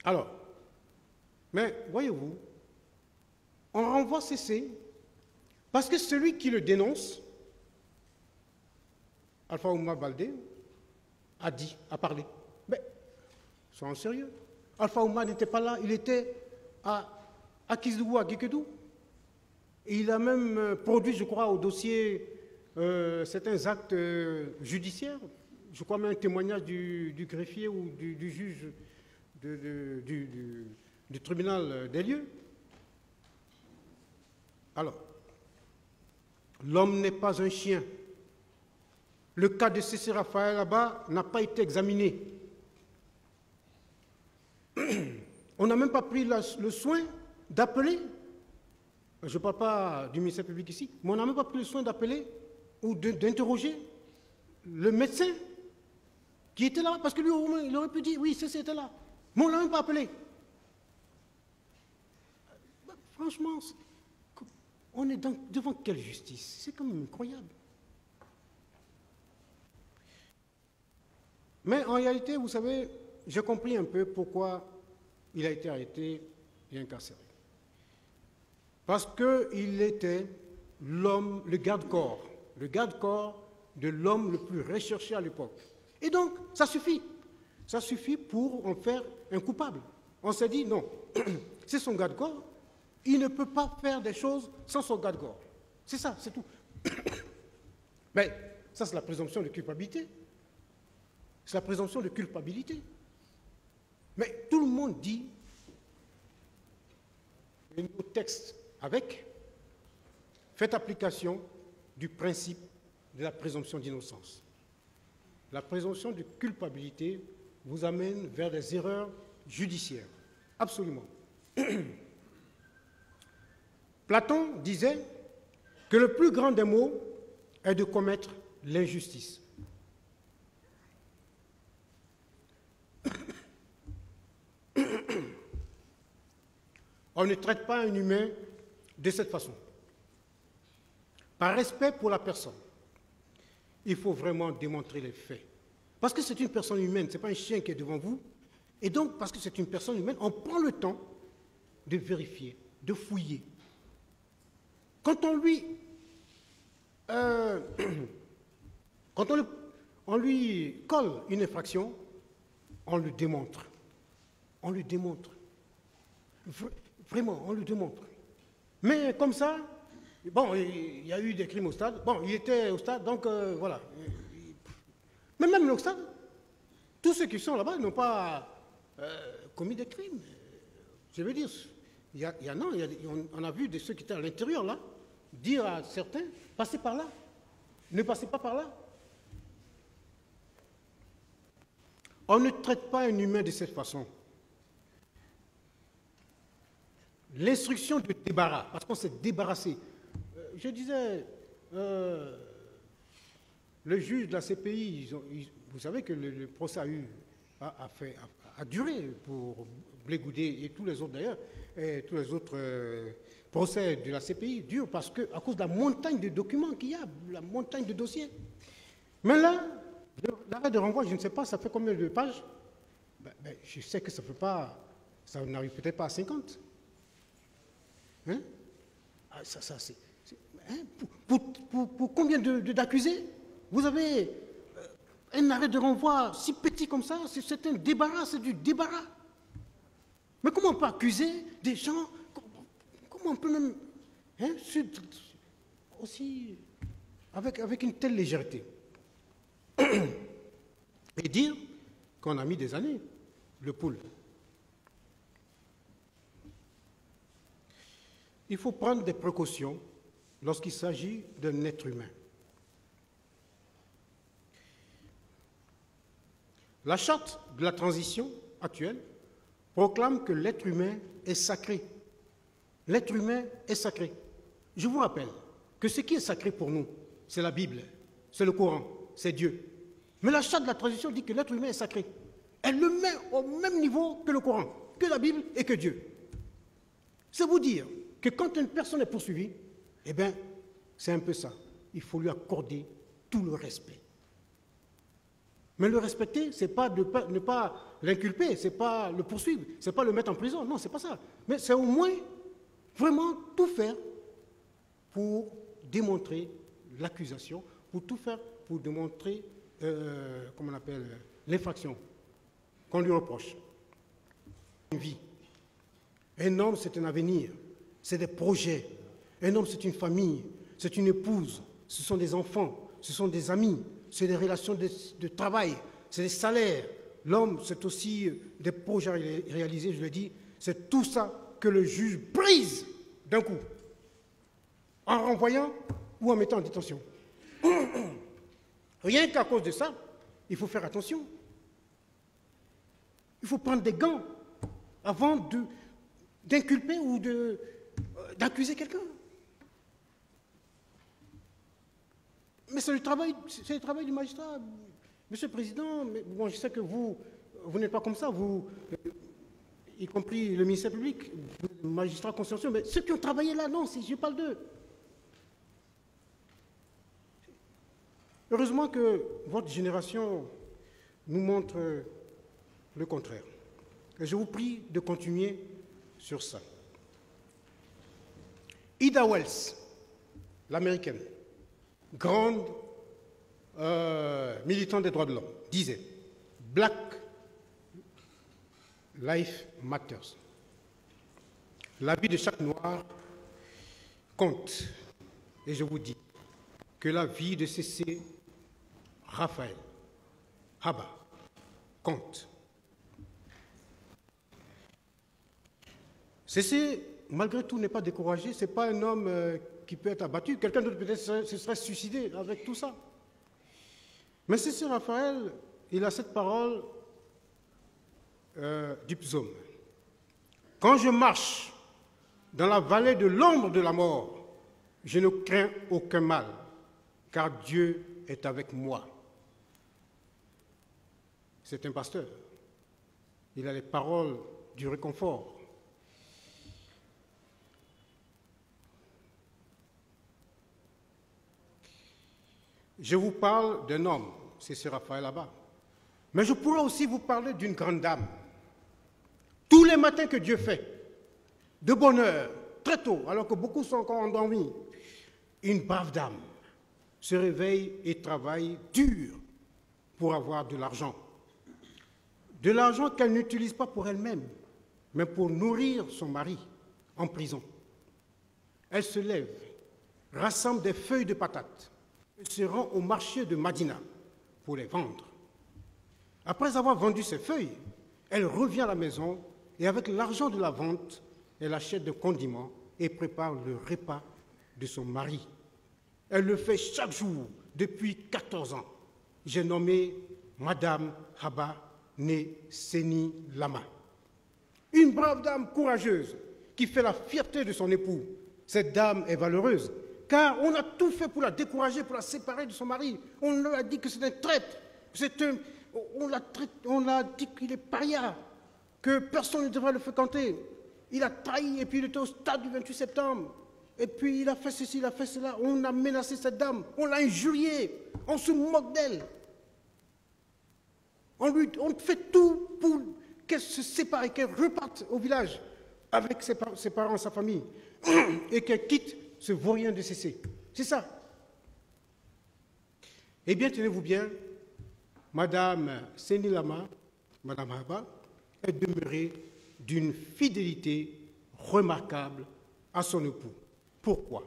Alors, mais voyez-vous, on renvoie Cissé parce que celui qui le dénonce, Alpha Oumar Baldé, a parlé. Mais, soyons sérieux. Alpha Oumar n'était pas là, il était à Kizougou, à Guékedou. Et il a même produit, je crois, au dossier certains actes judiciaires. Je crois même un témoignage du greffier ou du juge du tribunal des lieux. Alors, l'homme n'est pas un chien. Le cas de Cissé Raphaël là-bas n'a pas été examiné. On n'a même pas pris le soin d'appeler, je ne parle pas du ministère public ici, mais on n'a même pas pris le soin d'appeler ou d'interroger le médecin qui était là, parce que lui, au moins, il aurait pu dire, oui, Cissé était là. Mais on ne l'a même pas appelé. Franchement, on est devant quelle justice? C'est quand même incroyable. Mais en réalité, vous savez, j'ai compris un peu pourquoi il a été arrêté et incarcéré. Parce qu'il était l'homme, le garde-corps de l'homme le plus recherché à l'époque. Et donc, ça suffit. Ça suffit pour en faire un coupable. On s'est dit, non, c'est son garde-corps, il ne peut pas faire des choses sans son garde-corps. C'est ça, c'est tout. Mais ça, c'est la présomption de culpabilité. C'est la présomption de culpabilité. Mais tout le monde dit, et nos textes avec, faites application du principe de la présomption d'innocence. La présomption de culpabilité vous amène vers des erreurs judiciaires. Absolument. Platon disait que le plus grand des maux est de commettre l'injustice. On ne traite pas un humain de cette façon. Par respect pour la personne, il faut vraiment démontrer les faits. Parce que c'est une personne humaine, ce n'est pas un chien qui est devant vous. Et donc, parce que c'est une personne humaine, on prend le temps de vérifier, de fouiller. Quand on lui, on lui colle une infraction, on le démontre. On le démontre. Vraiment, on le démontre. Mais comme ça, bon, il y a eu des crimes au stade. Bon, il était au stade, donc voilà. Mais même au stade, tous ceux qui sont là-bas n'ont pas commis des crimes. Je veux dire, on a vu de ceux qui étaient à l'intérieur, là, dire à certains, passez par là, ne passez pas par là. On ne traite pas un humain de cette façon. L'instruction de débarras, parce qu'on s'est débarrassé. Je disais, le juge de la CPI, vous savez que le procès a duré pour Blé-Goudé et tous les autres d'ailleurs, et tous les autres procès de la CPI durent parce que, à cause de la montagne de documents qu'il y a, la montagne de dossiers. Mais là, l'arrêt de renvoi, je ne sais pas, ça fait combien de pages? Je sais que ça n'arrive peut-être pas à 50. Hein? Pour combien d'accusés? Vous avez un arrêt de renvoi si petit comme ça, c'est un débarras, c'est du débarras. Mais comment on peut accuser des gens? Comment on peut même aussi avec une telle légèreté et dire qu'on a mis des années, le poule. Il faut prendre des précautions lorsqu'il s'agit d'un être humain. La charte de la transition actuelle proclame que l'être humain est sacré. L'être humain est sacré. Je vous rappelle que ce qui est sacré pour nous, c'est la Bible, c'est le Coran, c'est Dieu. Mais la charte de la transition dit que l'être humain est sacré. Elle le met au même niveau que le Coran, que la Bible et que Dieu. C'est vous dire que quand une personne est poursuivie, eh bien, c'est un peu ça. Il faut lui accorder tout le respect. Mais le respecter, ce n'est pas ne pas l'inculper, ce n'est pas le poursuivre, ce n'est pas le mettre en prison. Non, ce n'est pas ça. Mais c'est au moins vraiment tout faire pour démontrer l'accusation, pour tout faire pour démontrer, comment on appelle, l'infraction qu'on lui reproche. Une vie. Un homme, c'est un avenir, c'est des projets. Un homme, c'est une famille, c'est une épouse, ce sont des enfants, ce sont des amis, c'est des relations de travail, c'est des salaires. L'homme, c'est aussi des projets réalisés, je l'ai dit. C'est tout ça que le juge brise d'un coup, en renvoyant ou en mettant en détention. Rien qu'à cause de ça, il faut faire attention. Il faut prendre des gants avant d'inculper ou d'accuser quelqu'un. Mais c'est le travail du magistrat. Monsieur le Président, mais bon, je sais que vous n'êtes pas comme ça, vous, y compris le ministère public, le magistrat consciencieux, mais ceux qui ont travaillé là, non, je parle d'eux. Heureusement que votre génération nous montre le contraire. Et je vous prie de continuer sur ça. Ida Wells, l'américaine, grande militante des droits de l'homme, disait « Black life matters ». La vie de chaque noir compte. Et je vous dis que la vie de C.C. Raphaël Haba compte. C.C., malgré tout, n'est pas découragé. Ce n'est pas un homme qui peut être abattu. Quelqu'un d'autre peut-être se serait suicidé avec tout ça. Mais C.C. Raphaël, il a cette parole du psaume. Quand je marche dans la vallée de l'ombre de la mort, je ne crains aucun mal, car Dieu est avec moi. C'est un pasteur. Il a les paroles du réconfort. Je vous parle d'un homme, c'est ce Raphaël là-bas. Mais je pourrais aussi vous parler d'une grande dame. Tous les matins que Dieu fait, de bonne heure, très tôt, alors que beaucoup sont encore endormis, une brave dame se réveille et travaille dur pour avoir de l'argent. De l'argent qu'elle n'utilise pas pour elle-même, mais pour nourrir son mari en prison. Elle se lève, rassemble des feuilles de patates, et se rend au marché de Madina pour les vendre. Après avoir vendu ses feuilles, elle revient à la maison et avec l'argent de la vente, elle achète des condiments et prépare le repas de son mari. Elle le fait chaque jour depuis 14 ans. J'ai nommé Madame Haba née Seni Lama. Une brave dame courageuse qui fait la fierté de son époux. Cette dame est valeureuse, car on a tout fait pour la décourager, pour la séparer de son mari. On lui a dit que c'est un traître, on l'a dit qu'il est paria, que personne ne devrait le fréquenter. Il a trahi et puis il était au stade du 28 septembre. Et puis il a fait ceci, il a fait cela. On a menacé cette dame, on l'a injuriée, on se moque d'elle. On fait tout pour qu'elle se sépare et qu'elle reparte au village avec ses parents, sa famille, et qu'elle quitte ce vaurien de C.C. C'est ça. Eh bien, tenez-vous bien, Madame Seni Lama, Madame Haba, est demeurée d'une fidélité remarquable à son époux. Pourquoi?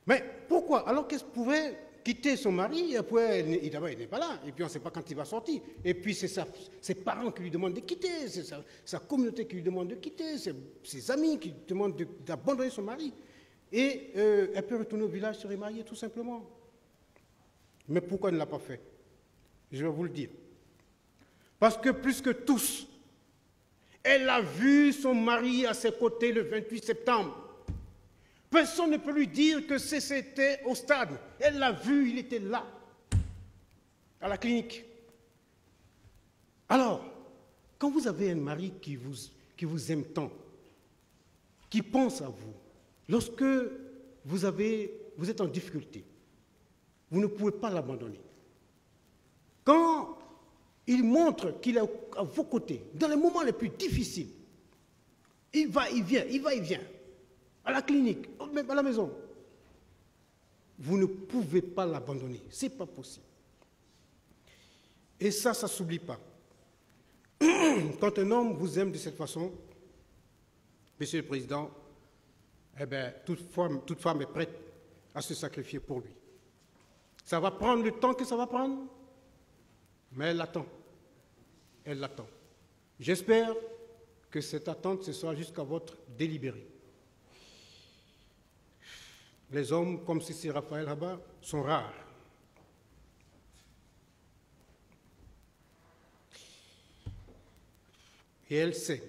Mais pourquoi? Alors qu'elle pouvait quitter son mari, et après, il n'est pas là, et puis on ne sait pas quand il va sortir. Et puis c'est ses parents qui lui demandent de quitter, c'est sa communauté qui lui demande de quitter, c'est ses amis qui lui demandent d'abandonner son mari. Et elle peut retourner au village se remarier tout simplement. Mais pourquoi elle ne l'a pas fait? Je vais vous le dire. Parce que plus que tous, elle a vu son mari à ses côtés le 28 septembre. Personne ne peut lui dire que c'était au stade. Elle l'a vu, il était là, à la clinique. Alors, quand vous avez un mari qui vous aime tant, qui pense à vous, lorsque vous êtes en difficulté, vous ne pouvez pas l'abandonner. Quand il montre qu'il est à vos côtés, dans les moments les plus difficiles, il va, il vient, à la clinique, même à la maison. Vous ne pouvez pas l'abandonner, ce n'est pas possible. Et ça ne s'oublie pas. Quand un homme vous aime de cette façon, Monsieur le Président, eh bien, toute femme est prête à se sacrifier pour lui. Ça va prendre le temps que ça va prendre, mais elle l'attend. Elle l'attend. J'espère que cette attente, ce sera jusqu'à votre délibéré. Les hommes comme Sissi Raphaël Haba sont rares. Et elle sait,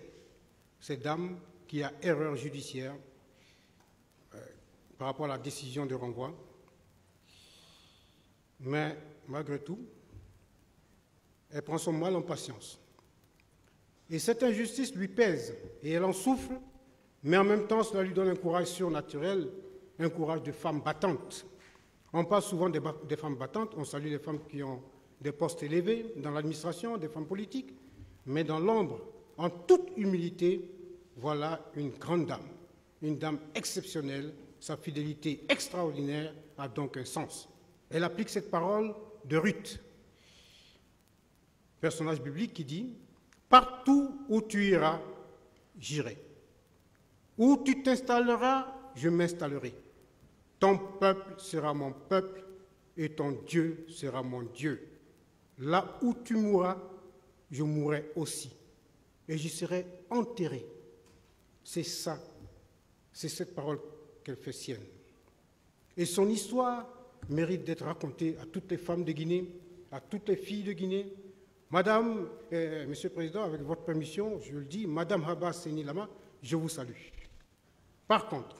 cette dame qui a erreur judiciaire par rapport à la décision de renvoi, mais malgré tout, elle prend son mal en patience. Et cette injustice lui pèse et elle en souffre, mais en même temps, cela lui donne un courage surnaturel, un courage de femme battante. On parle souvent des femmes battantes, on salue les femmes qui ont des postes élevés dans l'administration, des femmes politiques, mais dans l'ombre, en toute humilité, voilà une grande dame, une dame exceptionnelle. Sa fidélité extraordinaire a donc un sens. Elle applique cette parole de Ruth, personnage biblique qui dit « Partout où tu iras, j'irai. Où tu t'installeras, je m'installerai. Ton peuple sera mon peuple et ton Dieu sera mon Dieu. Là où tu mourras, je mourrai aussi. Et j'y serai enterré. » C'est ça, c'est cette parole qu'elle fait sienne. Et son histoire mérite d'être racontée à toutes les femmes de Guinée, à toutes les filles de Guinée. Madame, Monsieur le Président, avec votre permission, je le dis, Madame Haba Seni Lama, je vous salue. Par contre,